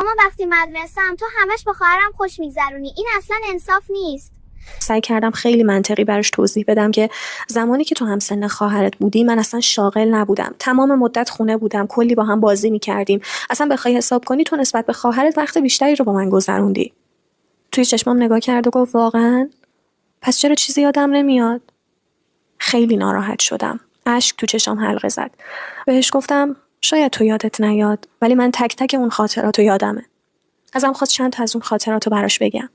اما وقتی مدرسه‌ام تو همش با خواهرم خوش میگذرونی. این اصلا انصاف نیست. سعی کردم خیلی منطقی براش توضیح بدم که زمانی که تو هم سن خواهرت بودی من اصلا شاغل نبودم، تمام مدت خونه بودم، کلی با هم بازی میکردیم. اصلا بخوای حساب کنی تو نسبت به خواهرت وقت بیشتری رو با من گذروندی. توی چشمام نگاه کرد و گفت واقعا؟ پس چرا چیزی یادم نمیاد؟ خیلی ناراحت شدم. اشک تو چشام حلقه زد. بهش گفتم شاید تو یادت نیاد، ولی من تک تک اون خاطراتو یادمه. ازم خواست چند تا از اون خاطراتو براش بگم.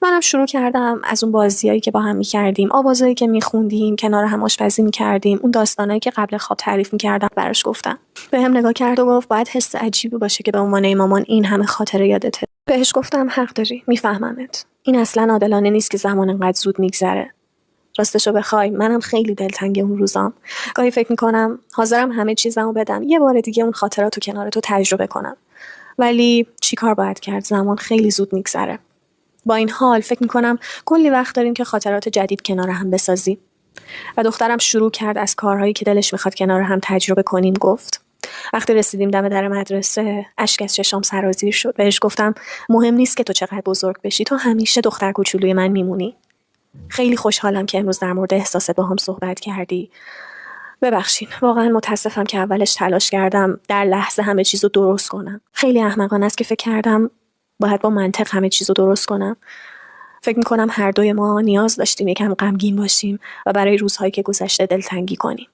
منم شروع کردم از اون بازیایی که با هم می‌کردیم، آوازایی که می‌خوندیم، کنار هم آشپزی می‌کردیم، اون داستانایی که قبل خواب تعریف می‌کردم براش گفتم. بهم نگاه کرد و گفت باید حس عجیبی باشه که به عنوان مامان این همه خاطره یادته. بهش گفتم حق داری، میفهممت. این اصلا عادلانه نیست که زمان انقدر زود میگذره. راستشو بخوای منم خیلی دلتنگ اون روزام. گاهی فکر می‌کنم حاضرم همه چیزمو بدم یه بار دیگه اون خاطراتو کنار تو تجربه کنم. ولی چیکار باید کرد؟ زمان خیلی زود میگذره. با این حال فکر میکنم کلی وقت داریم که خاطرات جدید کنار هم بسازیم. و دخترم شروع کرد از کارهایی که دلش میخواد کنار هم تجربه کنیم گفت. وقتی رسیدیم دم در مدرسه اشک از چشام سرازیر شد. بهش گفتم مهم نیست که تو چقدر بزرگ بشی، تو همیشه دختر کوچولوی من میمونی. خیلی خوشحالم که امروز در مورد احساسات با هم صحبت کردی. ببخشید، واقعا متاسفم که اولش تلاش کردم در لحظه همه چیزو درست کنم. خیلی احمقانه است که فکر کردم باید با منطق همه چیزو درست کنم. فکر میکنم هر دوی ما نیاز داشتیم یکم غمگین باشیم و برای روزهایی که گذشته دلتنگی کنیم.